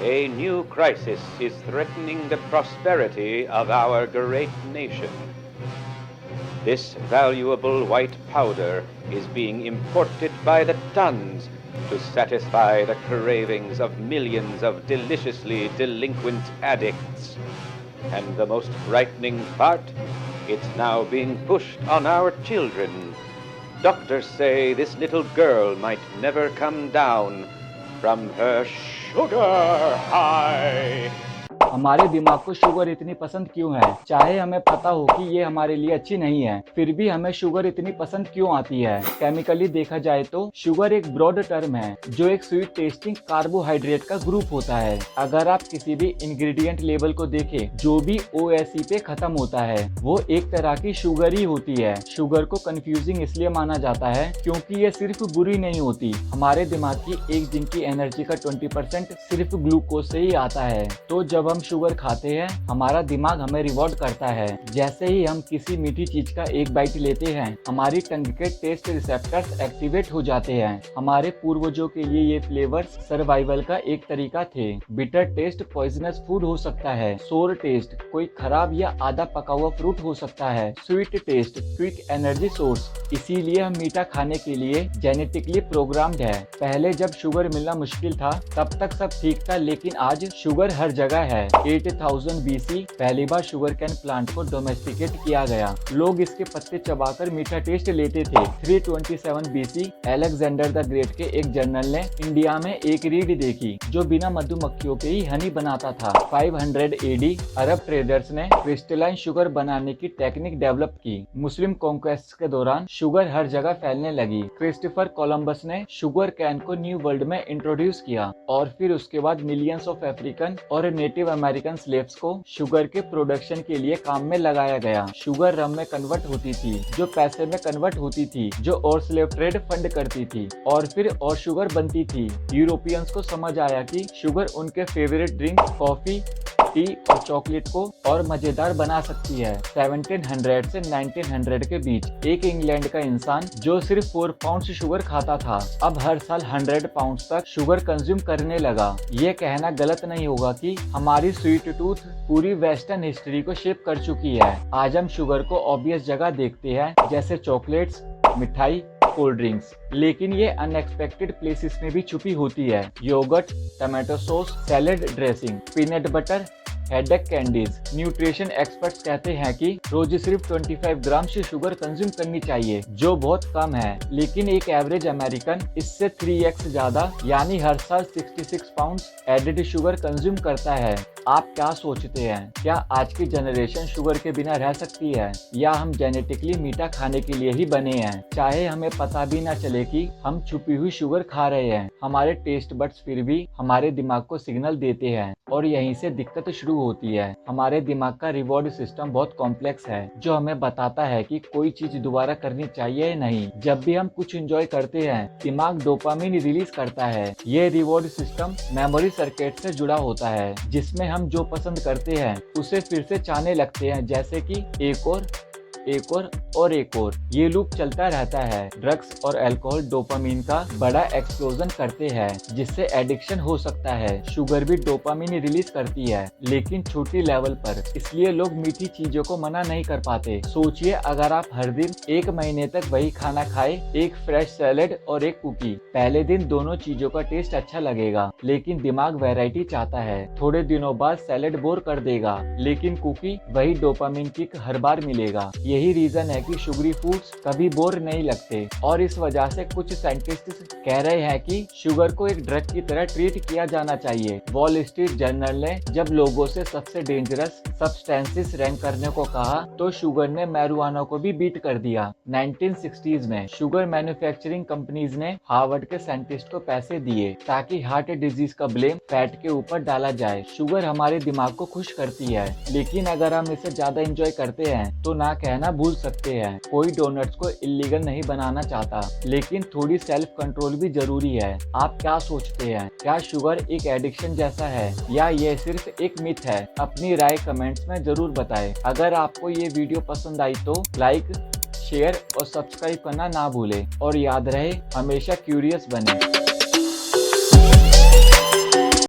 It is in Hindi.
A new crisis is threatening the prosperity of our great nation. This valuable white powder is being imported by the tons to satisfy the cravings of millions of deliciously delinquent addicts. And the most frightening part, it's now being pushed on our children. Doctors say this little girl might never come down from her sugar high. हमारे दिमाग को शुगर इतनी पसंद क्यों है? चाहे हमें पता हो कि ये हमारे लिए अच्छी नहीं है, फिर भी हमें शुगर इतनी पसंद क्यों आती है? केमिकली देखा जाए तो शुगर एक ब्रॉड टर्म है जो एक स्वीट टेस्टिंग कार्बोहाइड्रेट का ग्रुप होता है। अगर आप किसी भी इंग्रेडिएंट लेबल को देखें, जो भी OSE पे खत्म होता है वो एक तरह की शुगर ही होती है। शुगर को कंफ्यूजिंग इसलिए माना जाता है क्योंकि ये सिर्फ बुरी नहीं होती। हमारे दिमाग की एक दिन की एनर्जी का 20% सिर्फ ग्लूकोज से ही आता है। तो जब हम शुगर खाते हैं, हमारा दिमाग हमें रिवॉर्ड करता है। जैसे ही हम किसी मीठी चीज का एक बाइट लेते हैं, हमारी टंग के टेस्ट रिसेप्टर्स एक्टिवेट हो जाते हैं। हमारे पूर्वजों के लिए ये फ्लेवर्स सर्वाइवल का एक तरीका थे। बिटर टेस्ट पॉइजनस फूड हो सकता है। सोर टेस्ट कोई खराब या आधा पका हुआ फ्रूट हो सकता है। Sweet taste quick energy source. इसीलिए हम मीठा खाने के लिए जेनेटिकली प्रोग्राम्ड है। पहले जब शुगर मिलना मुश्किल था, तब तक सब ठीक था, लेकिन आज शुगर हर जगह है। 8000 BC पहली बार शुगर कैन प्लांट को डोमेस्टिकेट किया गया। लोग इसके पत्ते चबाकर मीठा टेस्ट लेते थे। 327 BC अलेक्जेंडर द ग्रेट के एक जर्नल ने इंडिया में एक रीड देखी जो बिना मधुमक्खियों के ही हनी बनाता था। 500 AD अरब ट्रेडर्स ने क्रिस्टलाइन शुगर बनाने की टेक्निक डेवलप की। मुस्लिम कॉन्क्वेस्ट के दौरान शुगर हर जगह फैलने लगी। क्रिस्टोफर कोलंबस ने शुगर कैन को न्यू वर्ल्ड में इंट्रोड्यूस किया और फिर उसके बाद मिलियंस ऑफ अफ्रीकन और नेटिव अमेरिकन स्लेव्स को शुगर के प्रोडक्शन के लिए काम में लगाया गया। शुगर रम में कन्वर्ट होती थी, जो पैसे में कन्वर्ट होती थी, जो और स्लेव ट्रेड फंड करती थी, और फिर और शुगर बनती थी। यूरोपियंस को समझ आया कि शुगर उनके फेवरेट ड्रिंक कॉफी, टी और चॉकलेट को और मजेदार बना सकती है। 1700 से 1900 के बीच एक इंग्लैंड का इंसान जो सिर्फ 4 पाउंड शुगर खाता था, अब हर साल 100 पाउंड तक शुगर कंज्यूम करने लगा। ये कहना गलत नहीं होगा कि हमारी स्वीट टूथ पूरी वेस्टर्न हिस्ट्री को शेप कर चुकी है। आज हम शुगर को ऑब्वियस जगह देखते हैं, जैसे चॉकलेट्स, मिठाई, कोल्ड ड्रिंक्स, लेकिन ये अनएक्सपेक्टेड प्लेसेस में भी छुपी होती है। Yogurt, tomato sauce, salad dressing, peanut butter, headache candies. Nutrition experts कहते हैं कि रोज सिर्फ 25 ग्राम से शुगर कंज्यूम करनी चाहिए, जो बहुत कम है, लेकिन एक एवरेज अमेरिकन इससे 3x ज्यादा यानी हर साल 66 पाउंड एडेड शुगर कंज्यूम करता है। आप क्या सोचते हैं? क्या आज की जनरेशन शुगर के बिना रह सकती है, या हम जेनेटिकली मीठा खाने के लिए ही बने हैं? चाहे हमें पता भी ना चले कि हम छुपी हुई शुगर खा रहे हैं, हमारे टेस्ट बड्स फिर भी हमारे दिमाग को सिग्नल देते हैं और यहीं से दिक्कत शुरू होती है। हमारे दिमाग का रिवॉर्ड सिस्टम बहुत कॉम्प्लेक्स है, जो हमें बताता है कि कोई चीज दोबारा करनी चाहिए या नहीं। जब भी हम कुछ एंजॉय करते हैं, दिमाग डोपामिन रिलीज करता है। ये रिवॉर्ड सिस्टम मेमोरी सर्किट से जुड़ा होता है, जिसमें हम जो पसंद करते हैं उसे फिर से चाहने लगते हैं, जैसे कि एक और ये लूप चलता रहता है। ड्रग्स और अल्कोहल डोपामिन का बड़ा एक्सप्लोजन करते हैं, जिससे एडिक्शन हो सकता है। शुगर भी डोपामिन रिलीज करती है, लेकिन छोटी लेवल पर, इसलिए लोग मीठी चीजों को मना नहीं कर पाते। सोचिए, अगर आप हर दिन 1 महीने तक वही खाना खाए, एक फ्रेश सैलेड और एक कुकी, पहले दिन दोनों चीजों का टेस्ट अच्छा लगेगा, लेकिन दिमाग वैरायटी चाहता है। थोड़े दिनों बाद सैलेड बोर कर देगा, लेकिन कुकी वही डोपामिन किक हर बार मिलेगा। यही रीजन है कि शुगरी फूड्स कभी बोर नहीं लगते, और इस वजह से कुछ साइंटिस्ट्स कह रहे हैं कि शुगर को एक ड्रग की तरह ट्रीट किया जाना चाहिए। वॉल स्ट्रीट जर्नल ने जब लोगों से सबसे डेंजरस सब्सटेंसेस रैंक करने को कहा, तो शुगर ने मैरिजुआना को भी बीट कर दिया। 1960s में शुगर मैन्युफैक्चरिंग कंपनीज ने हार्वर्ड के साइंटिस्ट को पैसे दिए ताकि हार्ट डिजीज का ब्लेम फैट के ऊपर डाला जाए। शुगर हमारे दिमाग को खुश करती है, लेकिन अगर हम इसे ज्यादा एंजॉय करते हैं तो ना कहना भूल सकते हैं। कोई डोनट्स को इलीगल नहीं बनाना चाहता, लेकिन थोड़ी सेल्फ कंट्रोल भी जरूरी है। आप क्या सोचते हैं? क्या शुगर एक एडिक्शन जैसा है, या ये सिर्फ एक मिथ है? अपनी राय कमेंट्स में जरूर बताएं। अगर आपको ये वीडियो पसंद आई तो लाइक, शेयर और सब्सक्राइब करना ना भूलें, और याद रहे, हमेशा क्यूरियस बने।